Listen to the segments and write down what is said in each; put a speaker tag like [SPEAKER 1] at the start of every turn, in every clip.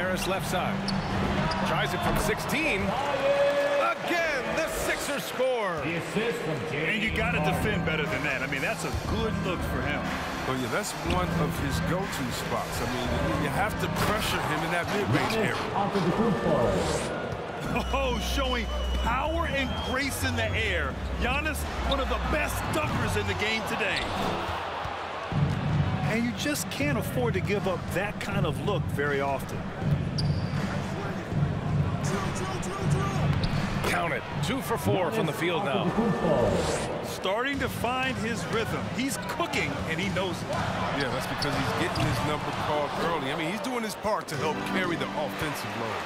[SPEAKER 1] Harris left side. Tries it from 16. Again, the Sixers score.
[SPEAKER 2] And you got to defend better than that. I mean, that's a good look for him.
[SPEAKER 3] Well, yeah, that's one of his go-to spots. I mean, you have to pressure him in that mid-range area.
[SPEAKER 2] Oh, showing power and grace in the air. Giannis, one of the best dunkers in the game today. And you just can't afford to give up that kind of look very often.
[SPEAKER 1] Count it. 2 for 4 from the field now.
[SPEAKER 2] Starting to find his rhythm. He's cooking, and he knows it.
[SPEAKER 3] Yeah, that's because he's getting his number called early. I mean, he's doing his part to help carry the offensive load.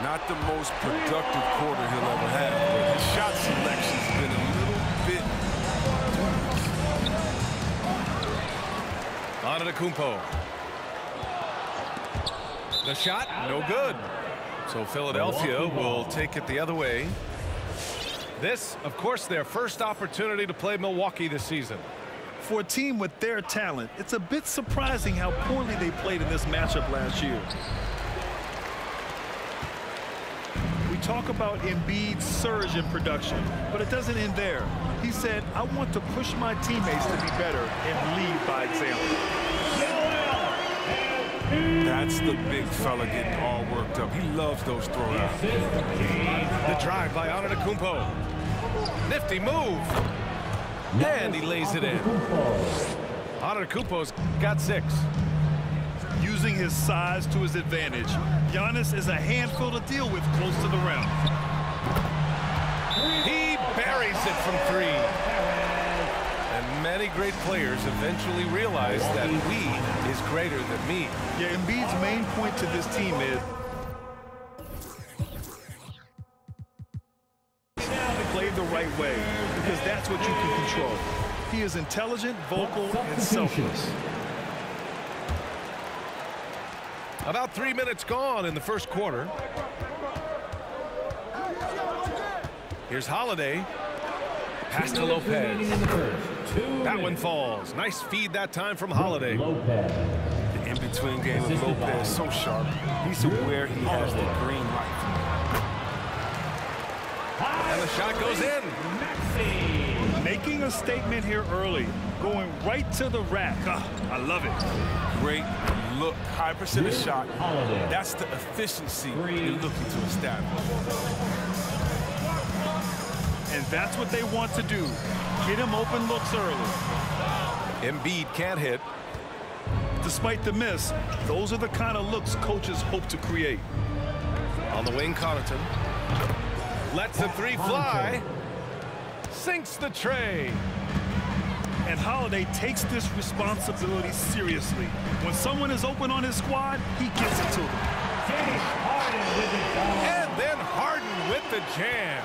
[SPEAKER 3] Not the most productive quarter he'll ever have, but his shot selection's been a little bit.
[SPEAKER 1] Antetokounmpo. The shot, no good. So Philadelphia will take it the other way. This, of course, their first opportunity to play Milwaukee this season.
[SPEAKER 2] For a team with their talent, it's a bit surprising how poorly they played in this matchup last year. We talk about Embiid's surge in production, but it doesn't end there. He said, I want to push my teammates to be better and lead by example.
[SPEAKER 3] That's the big fella getting all worked up. He loves those throwdowns.
[SPEAKER 1] The drive by Antetokounmpo. Nifty move. And he lays it in. Antetokounmpo's got 6.
[SPEAKER 2] Using his size to his advantage, Giannis is a handful to deal with close to the rim.
[SPEAKER 1] He buries it from 3. And many great players eventually realize that we is greater than me.
[SPEAKER 2] Yeah, Embiid's main point to this team is play the right way, because that's what you can control. He is intelligent, vocal, and selfless.
[SPEAKER 1] About 3 minutes gone in the first quarter. Here's Holiday. Pass to Lopez. That one falls. Nice feed that time from Holiday.
[SPEAKER 3] The in-between game of Lopez is so sharp. He's aware he has the green light.
[SPEAKER 1] And the shot goes in.
[SPEAKER 2] Making a statement here early. Going right to the rack. I love it.
[SPEAKER 3] Great look. High percentage shot. That's the efficiency you're looking to establish.
[SPEAKER 2] And that's what they want to do. Get him open looks early.
[SPEAKER 1] Embiid can't hit.
[SPEAKER 2] Despite the miss, those are the kind of looks coaches hope to create.
[SPEAKER 1] On the wing, Connaughton. Lets the 3 fly. Sinks the tray.
[SPEAKER 2] And Holiday takes this responsibility seriously. When someone is open on his squad, he gives it to them.
[SPEAKER 1] And then Harden with the jam.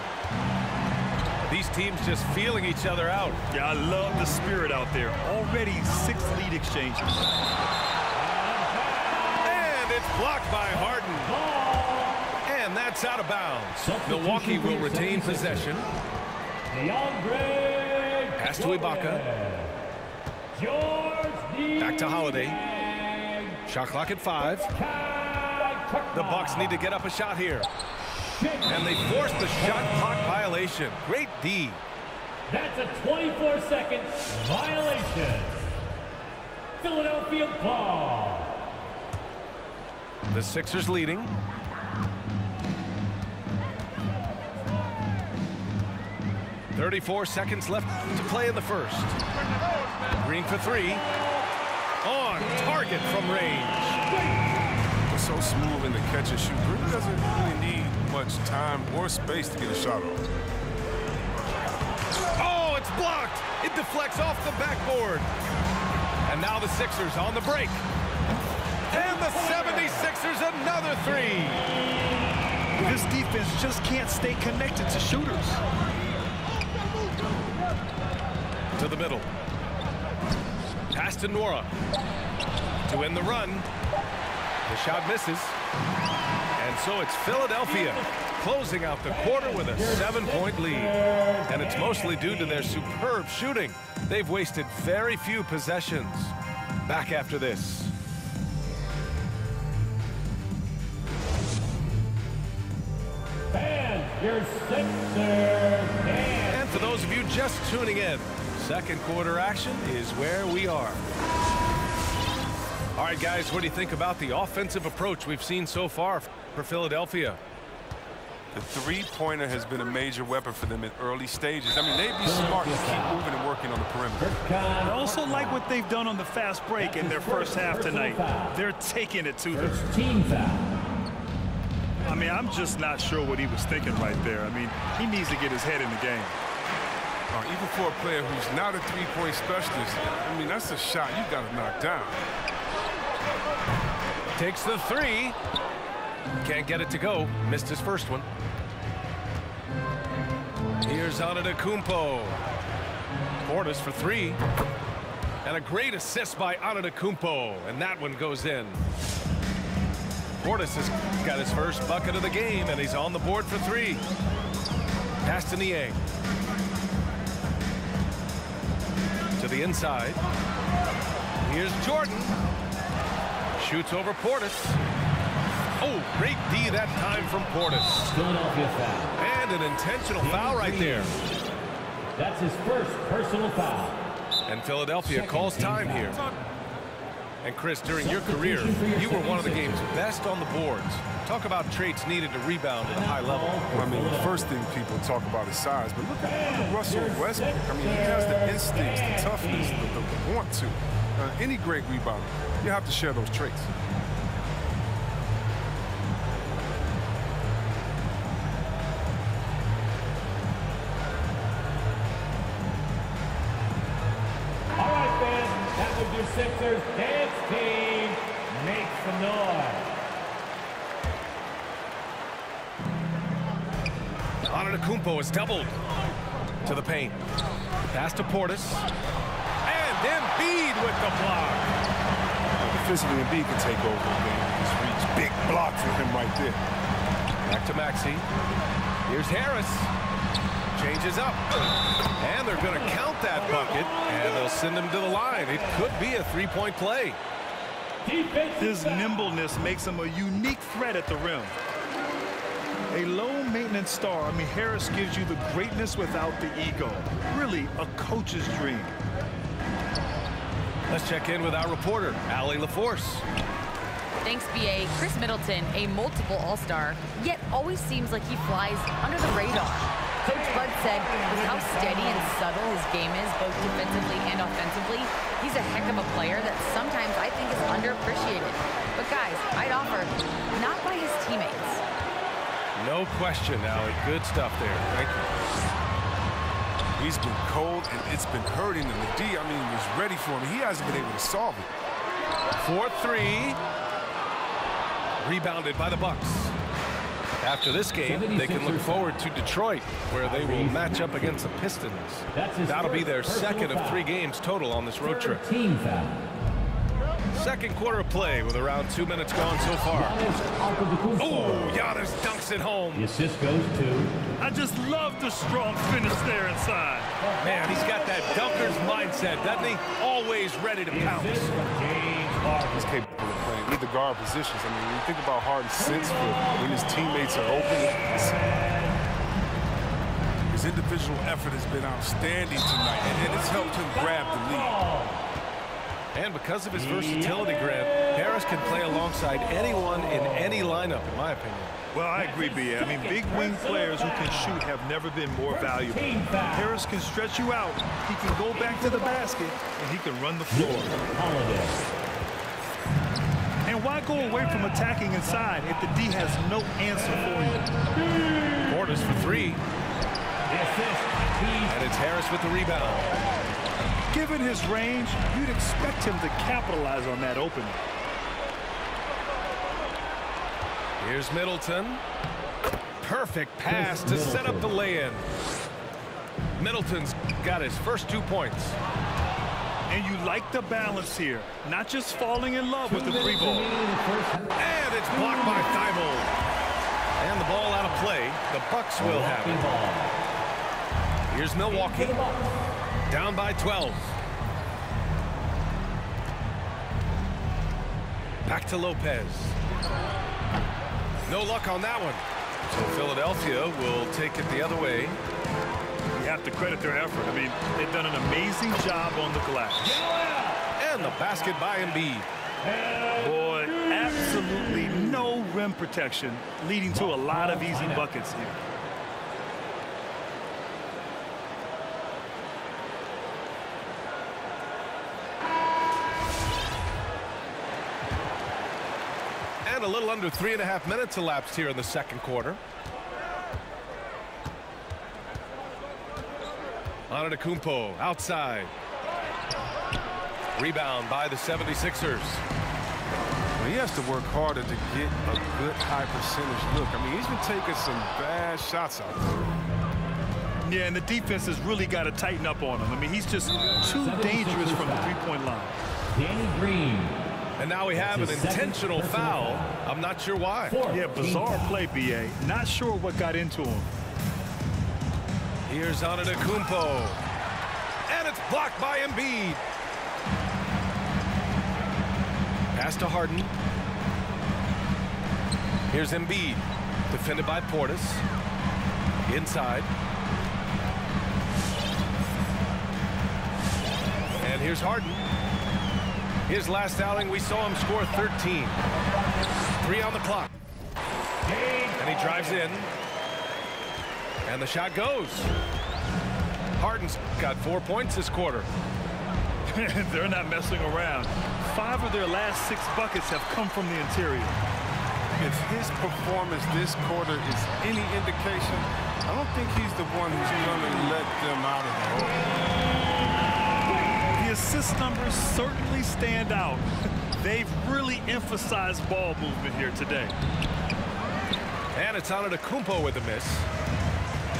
[SPEAKER 1] These teams just feeling each other out.
[SPEAKER 2] Yeah, I love the spirit out there. Already 6 lead exchanges.
[SPEAKER 1] And it's blocked by Harden. And that's out of bounds. Milwaukee will retain possession. Pass to Ibaka. Back to Holiday. Shot clock at 5. The Bucks need to get up a shot here. And they force the shot clock violation. Great D.
[SPEAKER 4] That's a 24-second violation. Philadelphia ball.
[SPEAKER 1] The Sixers leading. .34 seconds left to play in the first. Green for 3. On target from range.
[SPEAKER 3] It's so smooth in the catch and shoot. Green doesn't really need much time or space to get a shot off.
[SPEAKER 1] Oh, it's blocked. It deflects off the backboard. And now the Sixers on the break. And the 76ers another 3.
[SPEAKER 2] This defense just can't stay connected to shooters.
[SPEAKER 1] To the middle. Pass to Nora. To end the run. The shot misses. And so it's Philadelphia closing out the quarter with a 7-point lead. And it's mostly due to their superb shooting. They've wasted very few possessions. Back after this.
[SPEAKER 4] your Sixers.
[SPEAKER 1] And for those of you just tuning in, second quarter action is where we are. All right, guys, what do you think about the offensive approach we've seen so far for Philadelphia?
[SPEAKER 3] The three-pointer has been a major weapon for them in early stages. I mean, they'd be smart to keep moving and working on the perimeter.
[SPEAKER 2] I also like what they've done on the fast break in their first half tonight. They're taking it to them.
[SPEAKER 4] Team foul.
[SPEAKER 2] I mean, I'm just not sure what he was thinking right there. I mean, he needs to get his head in the game.
[SPEAKER 3] Even for a player who's not a three-point specialist, I mean, that's a shot you got to knock down.
[SPEAKER 1] Takes the three. Can't get it to go. Missed his first one. Here's Antetokounmpo. Portis for three. And a great assist by Antetokounmpo. And that one goes in. Portis has got his first bucket of the game, and he's on the board for three. Pass to Niang. To the inside. Here's Jordan. Shoots over Portis. Oh, great D that time from Portis.
[SPEAKER 4] Philadelphia foul.
[SPEAKER 1] And an intentional foul right there.
[SPEAKER 4] That's his first personal foul.
[SPEAKER 1] And Philadelphia calls time here. And Chris, during your career, you were one of the game's best on the boards. Talk about traits needed to rebound at a high level.
[SPEAKER 3] Well, I mean, the first thing people talk about is size, but look at Russell Westbrook. I mean, he has the instincts, the toughness, the want to. Any great rebounder, you have to share those traits.
[SPEAKER 4] All right, fans, that was your Sixers dance team. Make some noise.
[SPEAKER 1] Antetokounmpo is doubled to the paint. Pass to Portis. And Embiid with the block.
[SPEAKER 3] Defensively, Embiid can take over the game with his reach. Big block for him right there.
[SPEAKER 1] Back to Maxey. Here's Harris. Changes up. And they're going to count that bucket, and they'll send him to the line. It could be a three-point play.
[SPEAKER 2] His nimbleness makes him a unique threat at the rim. A low-maintenance star. I mean, Harris gives you the greatness without the ego. Really, a coach's dream.
[SPEAKER 1] Let's check in with our reporter, Allie LaForce.
[SPEAKER 5] Thanks, B.A. Chris Middleton, a multiple All-Star, yet always seems like he flies under the radar. Coach Bud said with how steady and subtle his game is, both defensively and offensively, he's a heck of a player that sometimes I think is underappreciated. But guys, I'd offer, not by his teammates.
[SPEAKER 1] No question, Allie. Good stuff there. Thank you.
[SPEAKER 3] He's been cold, and it's been hurting him. The D, I mean, was ready for him. He hasn't been able to solve it.
[SPEAKER 1] 4-3. Rebounded by the Bucks. After this game, they can look forward to Detroit, where they will match up against the Pistons. That'll be their second of 3 games total on this road trip.
[SPEAKER 4] Team foul.
[SPEAKER 1] Second quarter of play with around 2 minutes gone so far. Oh, Giannis dunks it home.
[SPEAKER 4] The assist goes to.
[SPEAKER 2] I just love the strong finish there inside.
[SPEAKER 1] Man, he's got that dunker's mindset, doesn't he? Always ready to pounce.
[SPEAKER 3] He's capable of playing either guard positions. I mean, when you think about Harden's sense for when his teammates are open, his individual effort has been outstanding tonight, and it's helped him grab the lead.
[SPEAKER 1] And because of his versatility, Grant, Harris can play alongside anyone in any lineup, in my opinion.
[SPEAKER 2] Well, I agree, B.A. I mean, big wing players who can shoot have never been more valuable. Harris can stretch you out. He can go back to the basket, and he can run the floor. And why go away from attacking inside if the D has no answer for you?
[SPEAKER 1] Portis for 3. And it's Harris with the rebound.
[SPEAKER 2] Given his range, you'd expect him to capitalize on that opening.
[SPEAKER 1] Here's Middleton. Perfect pass to set up the lay-in. Middleton's got his first 2 points.
[SPEAKER 2] And you like the balance here, not just falling in love with the 3 ball.
[SPEAKER 1] And it's blocked by Thibault. And the ball out of play. The Bucks will have it. Here's Milwaukee. Down by 12. Back to Lopez. No luck on that one. So Philadelphia will take it the other way.
[SPEAKER 2] You have to credit their effort. I mean, they've done an amazing job on the glass.
[SPEAKER 1] And the basket by Embiid.
[SPEAKER 2] Boy, absolutely no rim protection, leading to a lot of easy buckets here.
[SPEAKER 1] And a little under 3.5 minutes elapsed here in the second quarter. Antetokounmpo outside. Rebound by the 76ers.
[SPEAKER 3] Well, he has to work harder to get a good high percentage look. I mean, he's been taking some bad shots out there.
[SPEAKER 2] Yeah, and the defense has really got to tighten up on him. I mean, he's just too dangerous from the three-point line.
[SPEAKER 4] Danny Green.
[SPEAKER 1] And now we have an intentional foul. I'm not sure why.
[SPEAKER 2] Yeah, bizarre play, B.A. Not sure what got into him.
[SPEAKER 1] Here's Antetokounmpo. And it's blocked by Embiid. Pass to Harden. Here's Embiid. Defended by Portis. Inside. And here's Harden. His last outing, we saw him score 13. 3 on the clock. And he drives in. And the shot goes. Harden's got 4 points this quarter.
[SPEAKER 2] They're not messing around. 5 of their last 6 buckets have come from the interior.
[SPEAKER 3] If his performance this quarter is any indication, I don't think he's the one who's going to let them out of the hole.
[SPEAKER 2] The assist numbers certainly stand out. They've really emphasized ball movement here today.
[SPEAKER 1] And it's Antetokounmpo with a miss.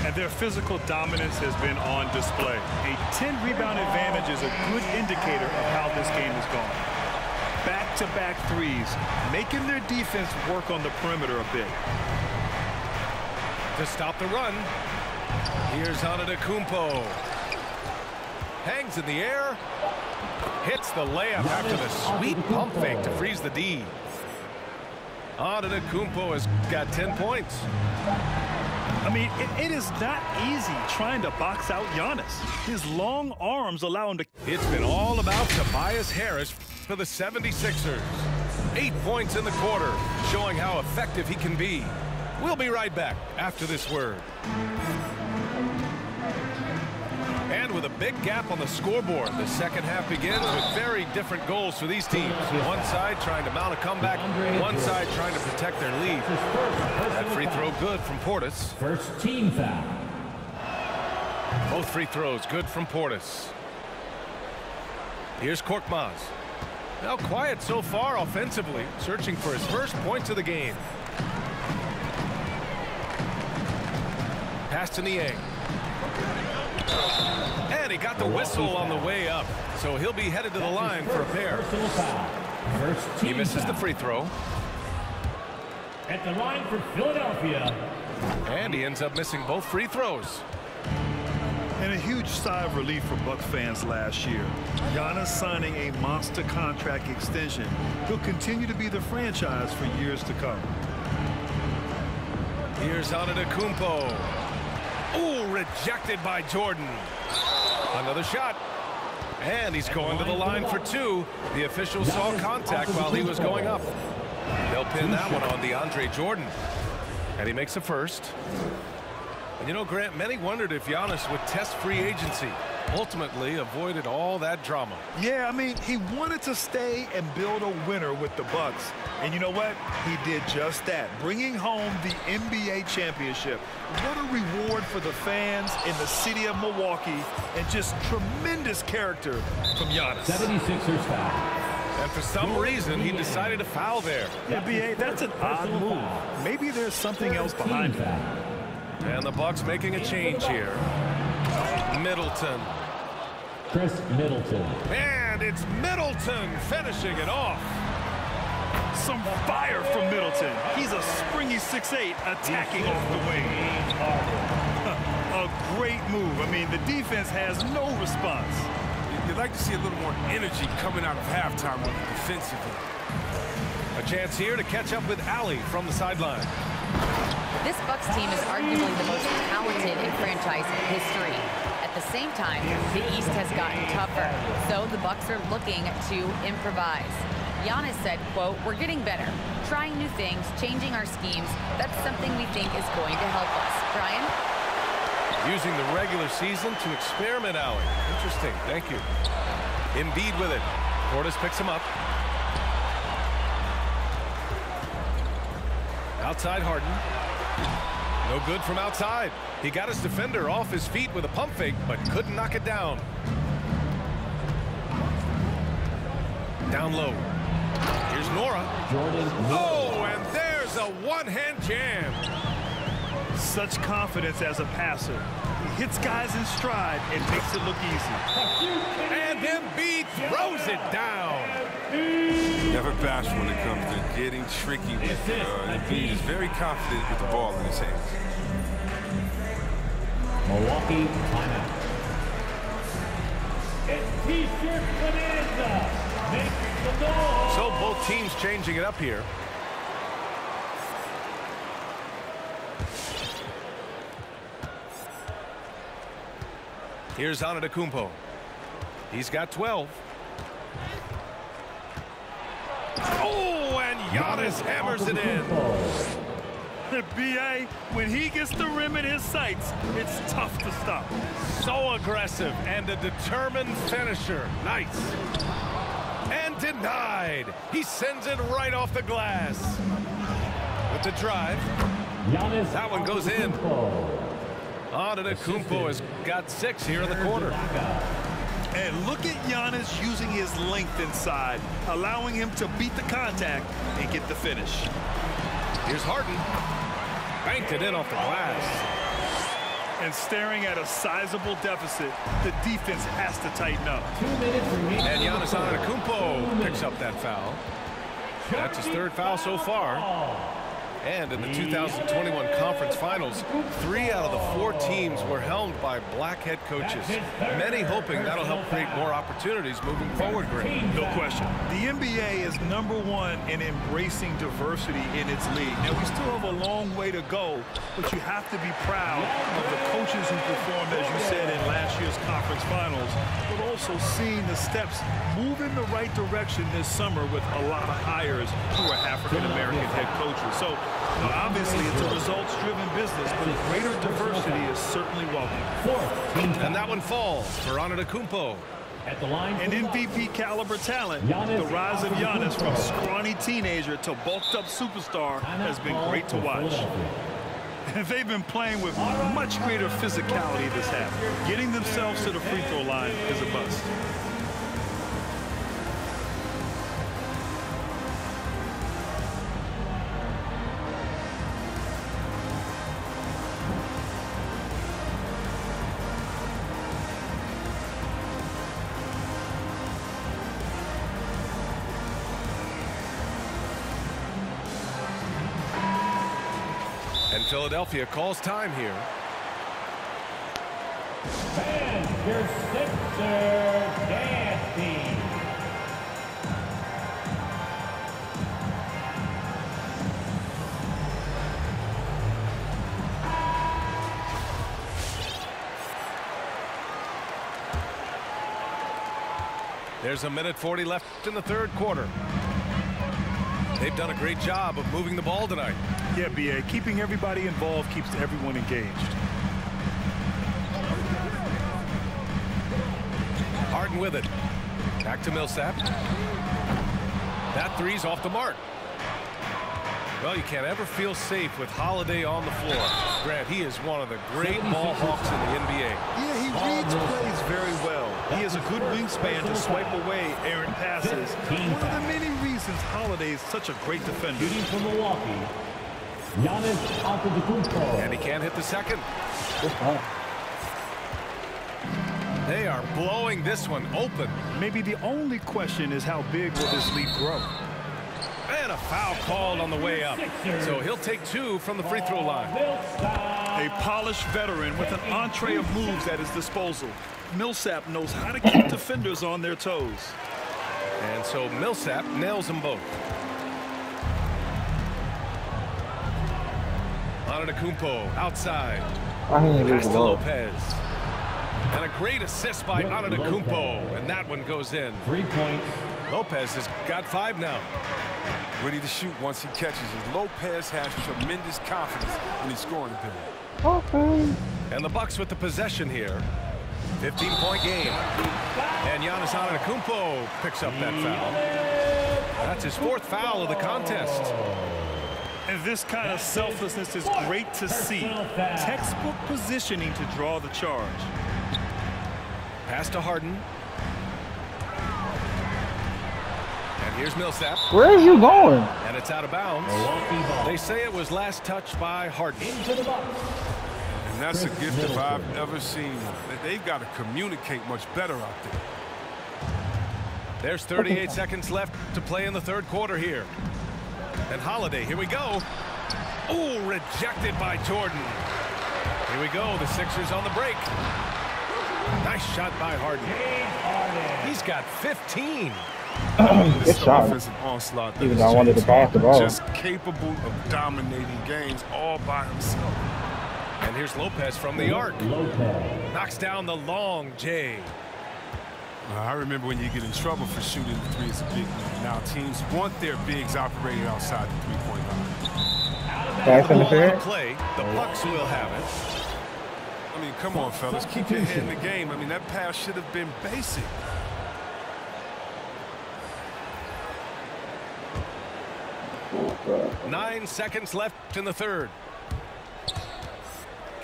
[SPEAKER 2] And their physical dominance has been on display. A 10-rebound advantage is a good indicator of how this game has gone. Back-to-back threes, making their defense work on the perimeter a bit.
[SPEAKER 1] To stop the run, here's Antetokounmpo. Hangs in the air. Hits the layup after the sweet pump fake to freeze the D. Antetokounmpo has got 10 points.
[SPEAKER 2] I mean, it is not easy trying to box out Giannis. His long arms allow him to...
[SPEAKER 1] It's been all about Tobias Harris for the 76ers. 8 points in the quarter, showing how effective he can be. We'll be right back after this word. And with a big gap on the scoreboard, the second half begins with very different goals for these teams. One side trying to mount a comeback, one side trying to protect their lead. That free throw good from Portis.
[SPEAKER 4] First team foul.
[SPEAKER 1] Both free throws good from Portis. Here's Korkmaz. Now quiet so far offensively, searching for his first points of the game. Pass to Niang. And he got the whistle on the way up, so he'll be headed to the line for a pair. He misses the free throw.
[SPEAKER 4] At the line for Philadelphia.
[SPEAKER 1] And he ends up missing both free throws.
[SPEAKER 2] And a huge sigh of relief for Bucks fans last year. Giannis signing a monster contract extension. He'll continue to be the franchise for years to come.
[SPEAKER 1] Here's Antetokounmpo. Ooh, rejected by Jordan. Another shot. And he's going to the line for 2. The official saw contact while he was going up. They'll pin that one on DeAndre Jordan. And he makes a first. And you know, Grant, many wondered if Giannis would test free agency. Ultimately avoided all that drama.
[SPEAKER 2] Yeah, I mean, he wanted to stay and build a winner with the Bucks. And you know what? He did just that, bringing home the NBA championship. What a reward for the fans in the city of Milwaukee, and just tremendous character from Giannis.
[SPEAKER 4] 76ers foul.
[SPEAKER 1] And for some reason, he decided to foul there.
[SPEAKER 2] NBA, that's an odd move. Maybe there's something else behind it.
[SPEAKER 1] And the Bucks making a change here. Middleton.
[SPEAKER 4] Chris Middleton.
[SPEAKER 1] And it's Middleton finishing it off.
[SPEAKER 2] Some fire from Middleton. He's a springy 6'8", attacking off the wing. A great move. I mean, the defense has no response.
[SPEAKER 3] You'd like to see a little more energy coming out of halftime on the defensive end.
[SPEAKER 1] A chance here to catch up with Alli from the sideline.
[SPEAKER 5] This Bucks team is arguably the most talented in franchise history. At the same time, the East has gotten tougher, so the Bucks are looking to improvise. Giannis said, quote, "We're getting better, trying new things, changing our schemes. That's something we think is going to help us." Brian?
[SPEAKER 1] Using the regular season to experiment out. Interesting. Thank you. Embiid with it. Portis picks him up. Outside Harden. No good from outside. He got his defender off his feet with a pump fake, but couldn't knock it down. Down low. Here's Nora. Oh, and there's a one-hand jam.
[SPEAKER 2] Such confidence as a passer. He hits guys in stride and makes it look easy.
[SPEAKER 1] And Embiid throws it down.
[SPEAKER 3] Never bashful when it comes to getting tricky with it. Embiid is very confident with the ball in his hands.
[SPEAKER 4] Milwaukee timeout. It's T-shirt bonanza. Make some noise.
[SPEAKER 1] So both teams changing it up here. Here's Antetokounmpo. He's got 12. Oh, and Giannis hammers it in.
[SPEAKER 2] B.A., when he gets the rim in his sights, it's tough to stop.
[SPEAKER 1] So aggressive and a determined finisher. Nice. And denied. He sends it right off the glass. With the drive. That one goes in. Antetokounmpo has got 6 here in the quarter.
[SPEAKER 2] And look at Giannis using his length inside, allowing him to beat the contact and get the finish.
[SPEAKER 1] Here's Harden. Banked it in off the glass.
[SPEAKER 2] And staring at a sizable deficit, the defense has to tighten up.
[SPEAKER 4] 2 minutes remaining.
[SPEAKER 1] And Giannis Antetokounmpo picks up that foul. That's his 3rd foul so far. And in the 2021 conference finals, 3 out of the 4 teams were helmed by black head coaches. Many hoping that'll help create more opportunities moving forward, Greg.
[SPEAKER 2] No question. The NBA is #1 in embracing diversity in its league. Now, we still have a long way to go, but you have to be proud of the coaches who performed, as you said, in last year's conference finals, but also seeing the steps move in the right direction this summer with a lot of hires who are African-American head coaches. So, obviously, it's a results-driven business, but greater diversity is certainly welcome.
[SPEAKER 1] And that one falls for Antetokounmpo.
[SPEAKER 4] At the line,
[SPEAKER 2] An MVP caliber talent. The rise of Giannis from scrawny teenager to bulked up superstar has been great to watch. And they've been playing with much greater physicality this half. Getting themselves to the free throw line is a must.
[SPEAKER 1] And Philadelphia calls time here.
[SPEAKER 4] and your Sixers dance team.
[SPEAKER 1] There's a minute 40 left in the third quarter. They've done a great job of moving the ball tonight.
[SPEAKER 2] Yeah, B.A., keeping everybody involved keeps everyone engaged.
[SPEAKER 1] Harden with it. Back to Millsap. That three's off the mark. Well, you can't ever feel safe with Holiday on the floor. Grant, he is one of the great ball hawks in the NBA.
[SPEAKER 2] Yeah, he reads plays very well. He has a good wingspan to swipe away errant passes. One of the many reasons Holiday is such a great defender.
[SPEAKER 4] Shooting from Milwaukee, Giannis Antetokounmpo.
[SPEAKER 1] And he can't hit the second. They are blowing this one open.
[SPEAKER 2] Maybe the only question is how big will this lead grow?
[SPEAKER 1] And a foul called on the way up. So he'll take two from the free throw line.
[SPEAKER 2] A polished veteran with an entree of moves at his disposal. Millsap knows how to keep defenders on their toes.
[SPEAKER 1] And so Millsap nails them both. Antetokounmpo outside.
[SPEAKER 6] I didn't lose
[SPEAKER 1] Pass
[SPEAKER 6] the
[SPEAKER 1] to
[SPEAKER 6] ball.
[SPEAKER 1] Lopez. And a great assist by Antetokounmpo, and that one goes in.
[SPEAKER 4] 3 points.
[SPEAKER 1] Lopez has got 5 now.
[SPEAKER 3] Ready to shoot once he catches it. Lopez has tremendous confidence in his scoring ability.
[SPEAKER 6] Okay.
[SPEAKER 1] And the Bucks with the possession here. 15-point game. And Giannis Antetokounmpo picks up that foul. That's his 4th foul of the contest.
[SPEAKER 2] And this kind of selflessness is great to see. Textbook positioning to draw the charge.
[SPEAKER 1] Pass to Harden. And here's Millsap.
[SPEAKER 6] Where are you going?
[SPEAKER 1] And it's out of bounds. They say it was last touched by Harden.
[SPEAKER 3] And that's a gift if I've ever seen one. They've got to communicate much better out there.
[SPEAKER 1] There's 38 seconds left to play in the 3rd quarter here. And Holiday, here we go. Oh, rejected by Jordan. Here we go, the Sixers on the break. Nice shot by Harden. He's got 15.
[SPEAKER 6] Good shot.
[SPEAKER 3] Offensive onslaught.
[SPEAKER 6] Even though I wanted to pass the ball.
[SPEAKER 3] Just capable of dominating games all by himself.
[SPEAKER 1] And here's Lopez from the arc. Knocks down the long J.
[SPEAKER 3] I remember when you get in trouble for shooting the 3 as a big man. Now teams want their bigs operating outside the 3-point line.
[SPEAKER 6] Pass interference.
[SPEAKER 1] Play. The Bucks will have it.
[SPEAKER 3] I mean, come on, fellas. Keep your head in the game. I mean, that pass should have been basic.
[SPEAKER 6] Oh,
[SPEAKER 1] 9 seconds left in the 3rd.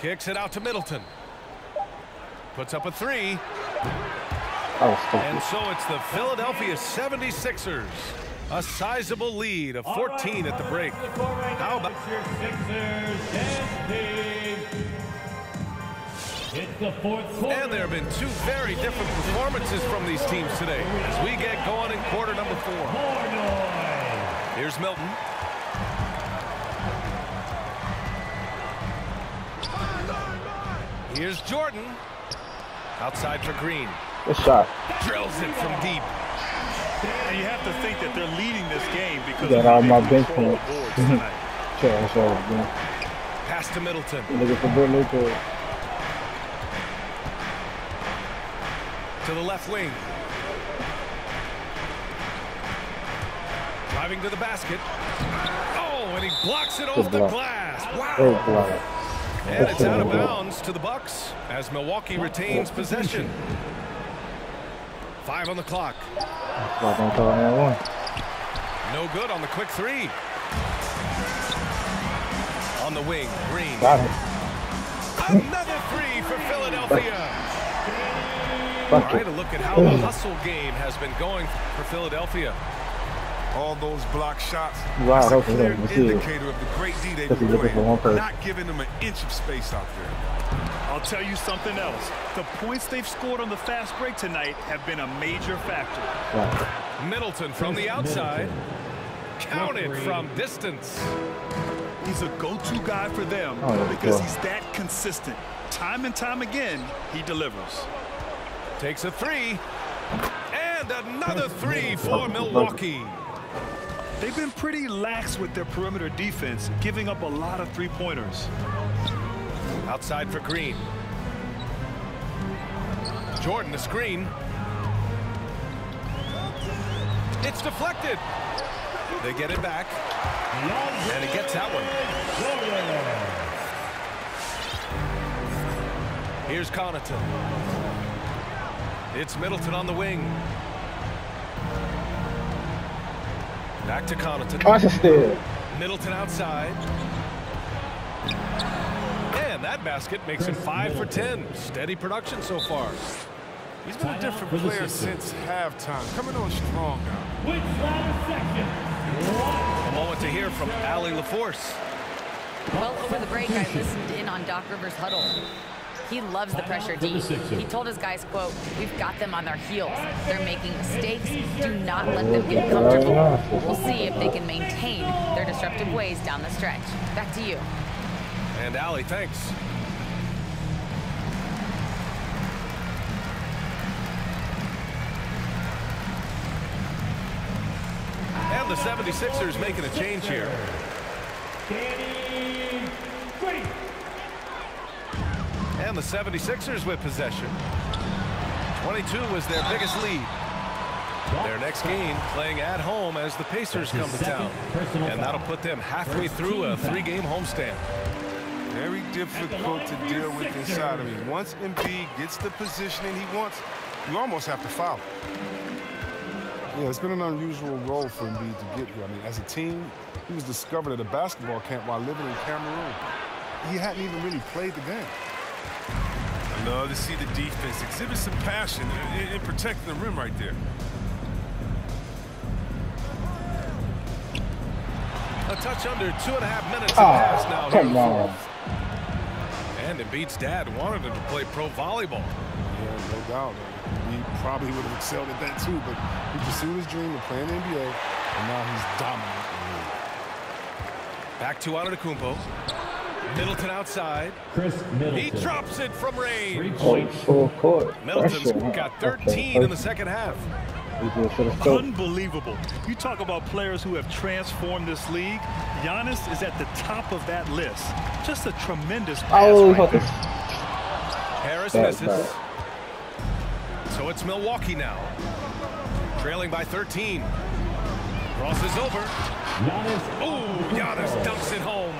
[SPEAKER 1] Kicks it out to Middleton. Puts up a 3. And so it's the Philadelphia 76ers. A sizable lead of 14 at the break. How about
[SPEAKER 4] your Sixers dance team? It's the 4th quarter.
[SPEAKER 1] And there have been 2 very different performances from these teams today as we get going in quarter number 4.
[SPEAKER 4] More noise.
[SPEAKER 1] Here's Milton. Here's Jordan. Outside for Green.
[SPEAKER 6] Good shot.
[SPEAKER 1] Drills it from deep.
[SPEAKER 2] And you have to think that they're leading this game because
[SPEAKER 6] Got
[SPEAKER 2] of
[SPEAKER 6] all
[SPEAKER 2] how
[SPEAKER 6] my
[SPEAKER 2] they
[SPEAKER 6] bench
[SPEAKER 2] control the
[SPEAKER 6] points.
[SPEAKER 2] boards tonight.
[SPEAKER 1] Pass to Middleton.
[SPEAKER 6] Look at the Middleton.
[SPEAKER 1] To the left wing. Driving to the basket. Oh, and he blocks it off the
[SPEAKER 6] block.
[SPEAKER 1] glass.
[SPEAKER 6] Great
[SPEAKER 1] Wow.
[SPEAKER 6] block.
[SPEAKER 1] And it's out of bounds to the Bucks as Milwaukee retains possession. 5 on the clock.
[SPEAKER 6] Block on call and one.
[SPEAKER 1] No good on the quick 3. On the wing, Green.
[SPEAKER 6] Got it.
[SPEAKER 1] Another 3 for Philadelphia.
[SPEAKER 6] Bucket.
[SPEAKER 1] Trying to look at how the hustle game has been going for Philadelphia.
[SPEAKER 3] All those block shots.
[SPEAKER 6] Wow,
[SPEAKER 3] That's a
[SPEAKER 6] hopefully
[SPEAKER 3] clear
[SPEAKER 6] they can see it.
[SPEAKER 3] indicator of the great D they've
[SPEAKER 6] Just
[SPEAKER 3] been
[SPEAKER 6] looking for one
[SPEAKER 3] playing.
[SPEAKER 6] person.
[SPEAKER 3] Not giving them an inch of space out there.
[SPEAKER 2] I'll tell you something else. The points they've scored on the fast break tonight have been a major factor.
[SPEAKER 6] Right.
[SPEAKER 1] Middleton from the outside. Counted from distance.
[SPEAKER 2] He's a go-to guy for them
[SPEAKER 6] Oh,
[SPEAKER 2] because
[SPEAKER 6] yeah.
[SPEAKER 2] he's that consistent. Time and time again, he delivers.
[SPEAKER 1] Takes a 3. And another 3 for Milwaukee.
[SPEAKER 2] They've been pretty lax with their perimeter defense, giving up a lot of 3-pointers.
[SPEAKER 1] Outside for Green. Jordan the screen. It's deflected. They get it back. And he gets that one. Here's Connaughton. It's Middleton on the wing. Back to Connaughton.
[SPEAKER 6] Assisted.
[SPEAKER 1] Middleton outside. And that basket makes him 5 for 10. Steady production so far.
[SPEAKER 3] He's been a different player since halftime. Coming on strong now.
[SPEAKER 4] With last section.
[SPEAKER 1] A moment to hear from Allie LaForce.
[SPEAKER 5] Well, over the break, I listened in on Doc Rivers' huddle. He loves the pressure D. He told his guys, quote, "We've got them on their heels. They're making mistakes. Do not let them get comfortable." We'll see if they can maintain their disruptive ways down the stretch. Back to you.
[SPEAKER 1] And Allie, thanks. And the 76ers making a change here.
[SPEAKER 4] Danny Green.
[SPEAKER 1] And the 76ers with possession. 22 was their biggest lead. Their next game playing at home as the Pacers come to town. And that'll put them halfway through a 3-game homestand.
[SPEAKER 3] Very difficult to deal with inside. I mean, once Embiid gets the positioning he wants, you almost have to foul. Yeah, it's been an unusual role for Embiid to get here. I mean, as a team, he was discovered at a basketball camp while living in Cameroon. He hadn't even really played the game.
[SPEAKER 7] I love to see the defense exhibit some passion in protecting the rim right there.
[SPEAKER 1] A touch under 2.5 minutes to pass now.
[SPEAKER 6] Come on.
[SPEAKER 1] And Embiid's dad wanted him to play pro volleyball.
[SPEAKER 3] Yeah, no doubt. He probably would have excelled at that too, but he pursued his dream of playing in the NBA, and now he's dominant in the league.
[SPEAKER 1] Back to Antetokounmpo. Middleton outside.
[SPEAKER 4] Chris Middleton.
[SPEAKER 1] He drops it from range.
[SPEAKER 6] Full court.
[SPEAKER 1] Middleton's
[SPEAKER 6] Pressure.
[SPEAKER 1] got 13 in the second half.
[SPEAKER 2] Unbelievable. You talk about players who have transformed this league. Giannis is at the top of that list. Just a tremendous pass right there.
[SPEAKER 1] Harris misses. So it's Milwaukee now. Trailing by 13. Crosses over. Oh, Giannis dunks it home.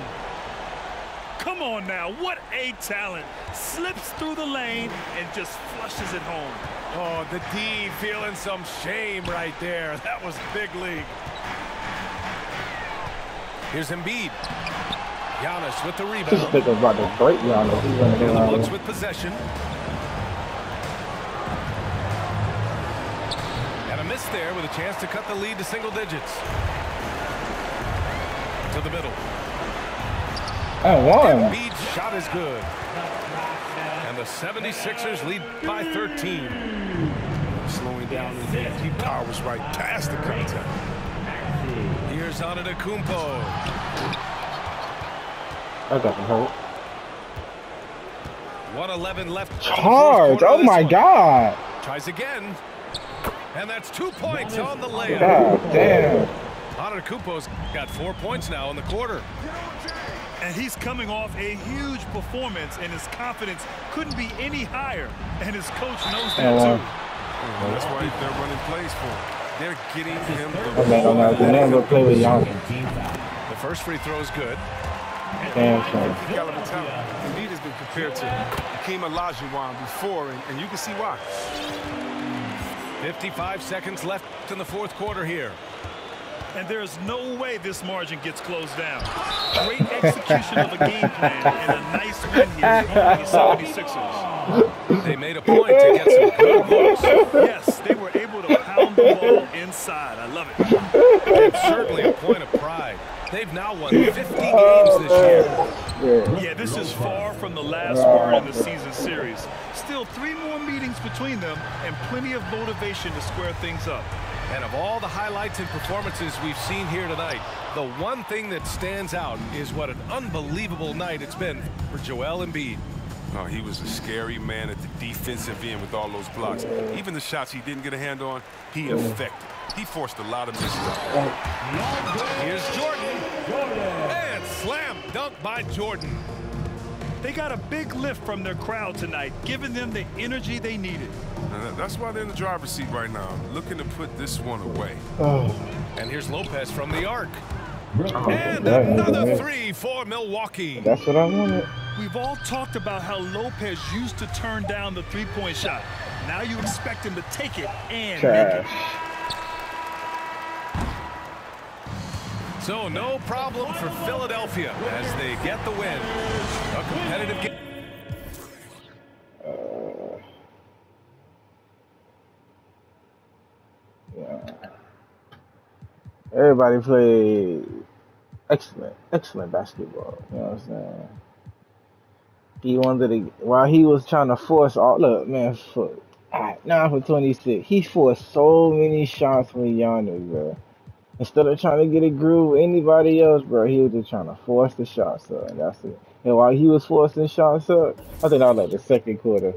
[SPEAKER 2] Come on now, what a talent. Slips through the lane and just flushes it home.
[SPEAKER 1] Oh, the D feeling some shame right there. That was big league. Here's Embiid. Giannis with the rebound.
[SPEAKER 6] Just thinking about the break, Giannis. He's gonna
[SPEAKER 1] In
[SPEAKER 6] go
[SPEAKER 1] the
[SPEAKER 6] out
[SPEAKER 1] Bucks
[SPEAKER 6] there.
[SPEAKER 1] with possession. And a miss there with a chance to cut the lead to single digits. To the middle.
[SPEAKER 6] And one.
[SPEAKER 1] Embiid's shot is good. And the 76ers lead by 13.
[SPEAKER 3] Slowing down his game. He powers right past the contact.
[SPEAKER 1] Here's Antetokounmpo.
[SPEAKER 6] I got the hurt.
[SPEAKER 1] 1:11 left.
[SPEAKER 6] Charge! Oh my God!
[SPEAKER 1] Tries again. And that's 2 points on the layup.
[SPEAKER 6] God damn.
[SPEAKER 1] Antetokounmpo's got 4 points now in the quarter.
[SPEAKER 2] And he's coming off a huge performance, and his confidence couldn't be any higher. And his coach knows that too.
[SPEAKER 3] That's why they're running plays for him. They're getting him
[SPEAKER 6] They never play with Giannis.
[SPEAKER 1] The first free throw is good.
[SPEAKER 6] Damn, son.
[SPEAKER 3] caliber talent. Embiid has been compared to Hakeem Olajuwon before, and you can see why.
[SPEAKER 1] 55 seconds left in the fourth quarter here.
[SPEAKER 2] And there's no way this margin gets closed down. Great execution of a game plan and a nice win here for the 76ers.
[SPEAKER 1] They made a point to get some good looks.
[SPEAKER 2] Yes, they were able to pound the ball inside. I love it.
[SPEAKER 1] It's certainly a point of pride. They've now won 50 games this year.
[SPEAKER 2] Yeah, this is far from the last word in the season series. Still 3 more meetings between them and plenty of motivation to square things up.
[SPEAKER 1] And of all the highlights and performances we've seen here tonight, the one thing that stands out is what an unbelievable night it's been for Joel Embiid.
[SPEAKER 7] Oh, he was a scary man at the defensive end with all those blocks. Even the shots he didn't get a hand on, he affected. He forced a lot of misses out.
[SPEAKER 1] Here's Jordan. And slam dunk by Jordan.
[SPEAKER 2] They got a big lift from their crowd tonight, giving them the energy they needed.
[SPEAKER 7] That's why they're in the driver's seat right now, looking to put this one away.
[SPEAKER 1] And here's Lopez from the arc.
[SPEAKER 6] Oh,
[SPEAKER 1] And another 3 for Milwaukee.
[SPEAKER 6] That's what I wanted.
[SPEAKER 2] We've all talked about how Lopez used to turn down the three-point shot. Now you expect him to take it and make it.
[SPEAKER 1] So no problem for Philadelphia as they get the win. A competitive game.
[SPEAKER 6] Everybody played excellent basketball. You know what I'm saying? He wanted to, while he was trying to force all, look, man, for 26, he forced so many shots from Giannis, bro. Instead of trying to get a groove with anybody else, bro, he was just trying to force the shots up, and that's it. And while he was forcing shots up, I think that was like the second quarter.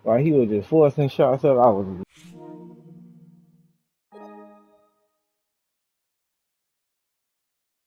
[SPEAKER 6] While he was just forcing shots up, I was